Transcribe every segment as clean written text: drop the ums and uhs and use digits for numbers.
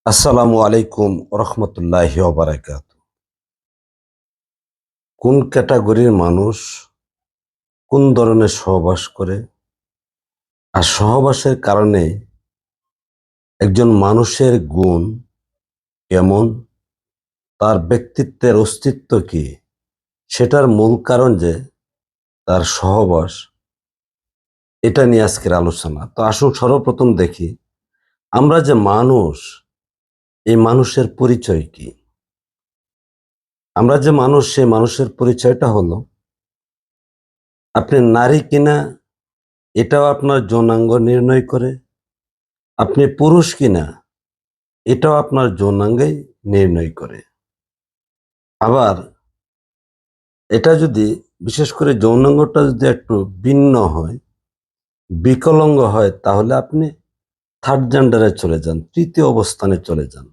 আসসালামু আলাইকুম রহমতুল্লাহি ওবারাকাত। কোন ক্যাটাগরির মানুষ কোন ধরনের সহবাস করে, আর সহবাসের কারণে একজন মানুষের গুণ কেমন, তার ব্যক্তিত্বের অস্তিত্ব কি, সেটার মূল কারণ যে তার সহবাস, এটা নিয়ে আজকের আলোচনা। তো আসুন সর্বপ্রথম দেখি আমরা যে মানুষ, এই মানুষের পরিচয় কি। আমরা যে মানুষ, সেই মানুষের পরিচয়টা হলো আপনি নারী কিনা এটাও আপনার যৌনাঙ্গ নির্ণয় করে, আপনি পুরুষ কিনা এটাও আপনার যৌনাঙ্গই নির্ণয় করে। আবার এটা যদি, বিশেষ করে যৌনাঙ্গটা যদি একটু ভিন্ন হয়, বিকলাঙ্গ হয়, তাহলে আপনি থার্ড জেন্ডারে চলে যান, তৃতীয় অবস্থানে চলে যান।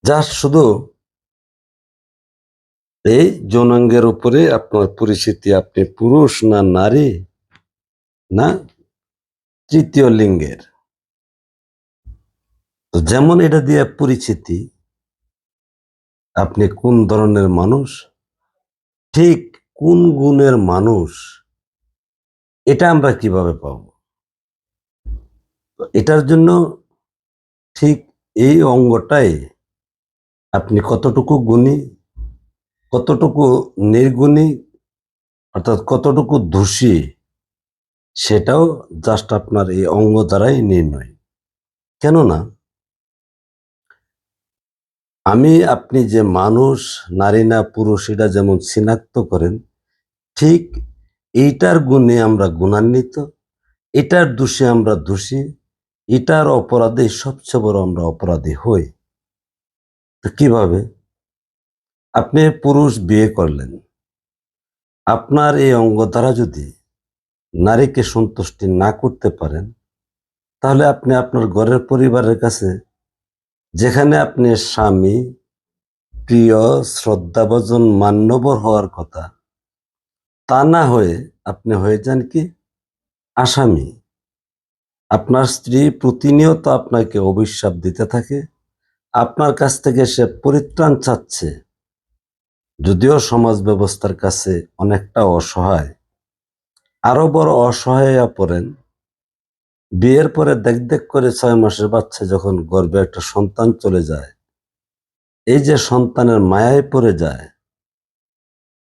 যা শুধু এই যৌনাঙ্গের উপরে আপনার পরিচিতি, আপনি পুরুষ না নারী না তৃতীয় লিঙ্গের। তো যেমন এটা দিয়ে পরিচিতি, আপনি কোন ধরনের মানুষ, ঠিক কোন গুণের মানুষ, এটা আমরা কিভাবে পাবো? এটার জন্য ঠিক এই অঙ্গটাই, আপনি কতটুকু গুণী, কতটুকু নির্গুণী, অর্থাৎ কতটুকু দোষী, সেটাও জাস্ট আপনার এই অঙ্গ দ্বারাই নির্ণয়। কেননা আমি আপনি যে মানুষ, নারী না পুরুষ, এটা যেমন চিনাক্ত করেন, ঠিক এইটার গুণে আমরা গুণান্বিত, এটার দোষে আমরা দোষী, এটার অপরাধে সবচেয়ে বড় আমরা অপরাধী হই। তো কিভাবে? আপনি পুরুষ বিয়ে করলেন, আপনার এই অঙ্গ দ্বারা যদি নারীকে সন্তুষ্টি না করতে পারেন, তাহলে আপনি আপনার ঘরের পরিবারের কাছে, যেখানে আপনি স্বামী, প্রিয়, শ্রদ্ধাভাজন, মান্যবর হওয়ার কথা, তা না হয়ে আপনি হয়ে যান কি আসামি। আপনার স্ত্রী প্রতিনিয়ত আপনাকে অভিশাপ দিতে থাকে, আপনার কাছ থেকে সে পরিত্রাণ চাচ্ছে, যদিও সমাজ ব্যবস্থার কাছে অনেকটা অসহায়। আরো বড় অসহায় হয়ে পড়েন বিয়ের পরে, দেখ দেখ করে 6 মাসের বাচ্চা যখন গর্ভে একটা সন্তান চলে যায়, এই যে সন্তানের মায়ায় পড়ে যায়,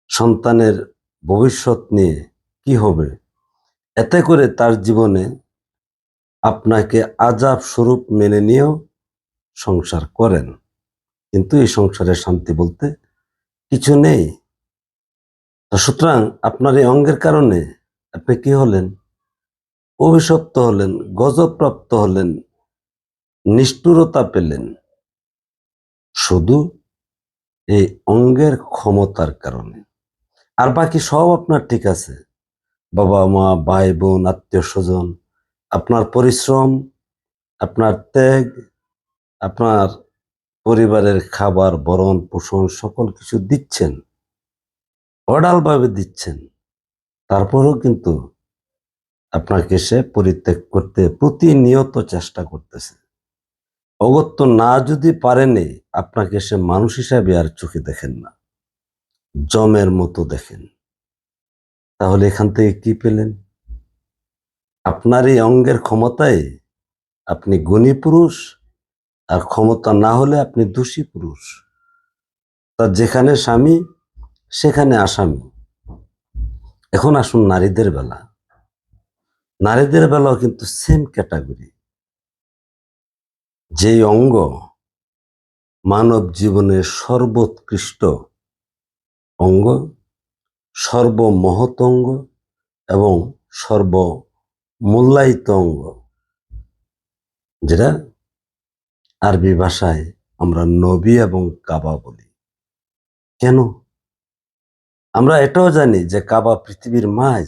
সন্তানের ভবিষ্যৎ নিয়ে কি হবে, এতে করে তার জীবনে আপনাকে আযাব স্বরূপ মেনে নিয়েও সংসার করেন, কিন্তু এই সংসারে শান্তি বলতে কিছু নেই। তো সুতরাং আপনার এই অঙ্গের কারণে আপনি কি হলেন? অভিশপ্ত হলেন, গজবপ্রাপ্ত হলেন, নিষ্ঠুরতা পেলেন, শুধু এই অঙ্গের ক্ষমতার কারণে। আর বাকি সব আপনার ঠিক আছে, বাবা মা, ভাই বোন, আত্মীয় স্বজন, আপনার পরিশ্রম, আপনার ত্যাগ, আপনার পরিবারের খাবার, ভরণ পোষণ সকল কিছু দিচ্ছেন, অঢালভাবে দিচ্ছেন, তারপরেও কিন্তু আপনাকে সে পরিত্যাগ করতে প্রতিনিয়ত চেষ্টা করতেছে। অগত্য না যদি পারেনি, আপনাকে সে মানুষ হিসাবে আর চোখে দেখেন না, জমের মতো দেখেন। তাহলে এখান থেকে কি পেলেন? আপনার এই অঙ্গের ক্ষমতায় আপনি গুণী পুরুষ, আর ক্ষমতা না হলে আপনি দোষী পুরুষ। তার যেখানে স্বামী, সেখানে আসামি। এখন আসুন নারীদের বেলা। নারীদের বেলাও কিন্তু সেম ক্যাটাগরি। যেই অঙ্গ মানব জীবনের সর্বোৎকৃষ্ট অঙ্গ, সর্বমহৎ অঙ্গ এবং সর্বমূল্যায়িত অঙ্গ, যেটা আরবি ভাষায় আমরা নবী এবং কাবা বলি। কেন? আমরা এটাও জানি যে কাবা পৃথিবীর মাঝ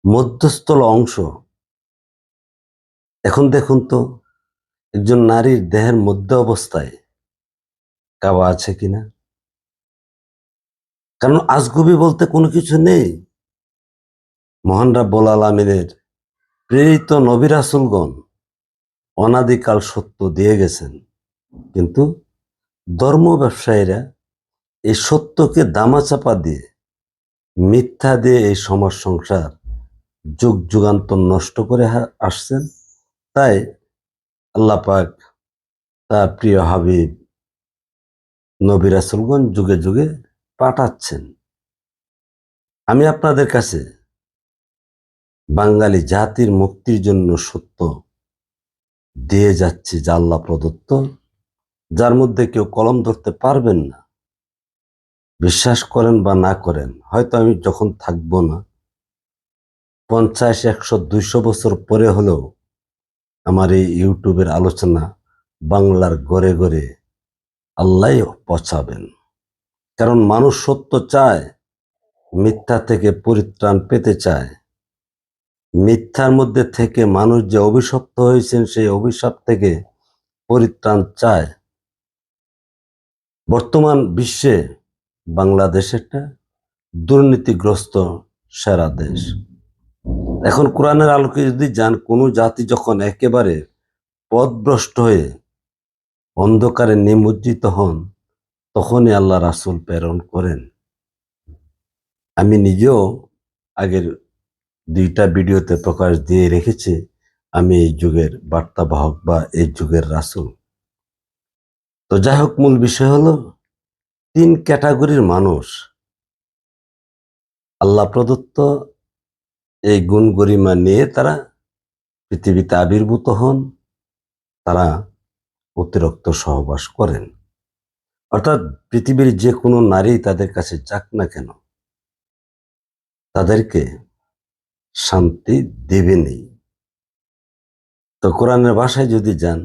মধ্যস্থল অংশ। এখন দেখুন তো, একজন নারীর দেহের মধ্য অবস্থায় কাবা আছে কিনা? কারণ আজগুবি বলতে কোনো কিছু নেই। মহান রাব্বুল আলামিনের প্রেরিত নবী রাসূলগণ অনাদিকাল সত্য দিয়ে গেছেন, কিন্তু ধর্ম ব্যবসায়ীরা এই সত্যকে দামাচাপা দিয়ে, মিথ্যা দিয়ে এই সমাজ সংসার যুগ যুগান্তর নষ্ট করে আসছেন। তাই আল্লাহ পাক তার প্রিয় হাবিব নবী রাসূলগণ যুগে যুগে পাঠাচ্ছেন। আমি আপনাদের কাছে বাঙালি জাতির মুক্তির জন্য সত্য দিয়ে যাচ্ছি, যা আল্লাহ প্রদত্ত, যার মধ্যে কেউ কলম ধরতে পারবেন না। বিশ্বাস করেন বা না করেন, হয়তো আমি যখন থাকবো না, 50, 100, 200 বছর পরে হলেও আমার এই ইউটিউবের আলোচনা বাংলার ঘরে ঘরে আল্লাহ পৌঁছাবেন। কারণ মানুষ সত্য চায়, মিথ্যা থেকে পরিত্রাণ পেতে চায়। মিথ্যার মধ্যে থেকে মানুষ যে অভিশপ্ত হয়েছেন, সেই অভিশাপ থেকে পরিত্রাণ চায়। বর্তমান বিশ্বে বাংলাদেশ একটা দুর্নীতিগ্রস্ত সেরা দেশ। এখন কোরআনের আলোকে যদি যান, কোনো জাতি যখন একেবারে পথভ্রষ্ট হয়ে অন্ধকারে নিমজ্জিত হন, তখনই আল্লাহ রাসূল প্রেরণ করেন। আমি নিজেও আগের 2টা ভিডিওতে প্রকাশ দিয়ে রেখেছি, আমি এই যুগের বার্তাবাহক বা এই যুগের রাসূল। তো যাই হোক, মূল বিষয় হলো 3 ক্যাটাগরির মানুষ আল্লাহ প্রদত্ত এই গুণ গরিমা নিয়ে তারা পৃথিবীতে আবির্ভূত হন, তারা অতিরিক্ত সহবাস করেন। অর্থাৎ পৃথিবীর যে কোনো নারী তাদের কাছে যাক না কেন, তাদেরকে শান্তি দেবেনই। তো কোরআনের ভাষায় যদি যান,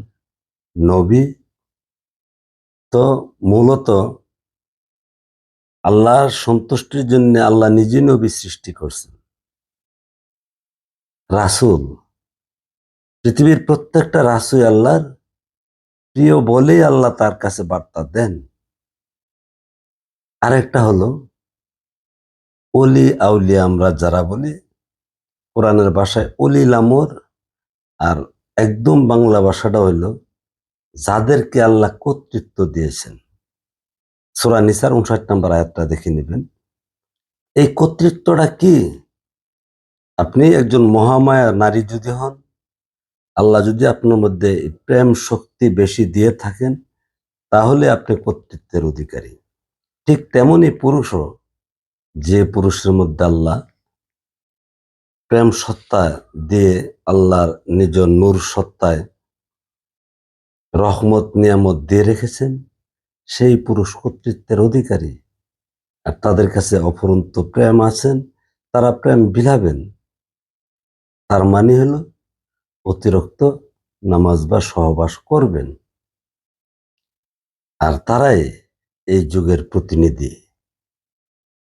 নবী তো মূলত আল্লাহর সন্তুষ্টির জন্য আল্লাহ নিজে নবী সৃষ্টি করছেন। রাসূল, পৃথিবীর প্রত্যেকটা রাসূল আল্লাহর প্রিয় বলেই আল্লাহ তার কাছে বার্তা দেন। আরেকটা হলো অলি আউলিয়া, আমরা যারা বলি কোরআনের ভাষায় অলিল আমর, আর একদম বাংলা ভাষাটা হইল যাদেরকে আল্লাহ কর্তৃত্ব দিয়েছেন। সূরা নিসার 59 নম্বর আয়াতটা দেখে নেবেন। এই কর্তৃত্বটা কি? আপনি একজন মহামায়া নারী যদি হন, আল্লাহ যদি আপনার মধ্যে প্রেম শক্তি বেশি দিয়ে থাকেন, তাহলে আপনি কর্তৃত্বের অধিকারী। ঠিক তেমনি পুরুষও, যে পুরুষের মধ্যে আল্লাহ প্রেম সত্তা দিয়ে আল্লাহর নিজ নূর সত্তায় রহমত নিয়ামত দিয়ে রেখেছেন, সেই পুরুষ কর্তৃত্বের অধিকারী। আর তাদের কাছে অফুরন্ত প্রেম আছেন, তারা প্রেম বিলাবেন। তার মানে হলো অতিরিক্ত নামাজ বা সহবাস করবেন। আর তারাই এই যুগের প্রতিনিধি।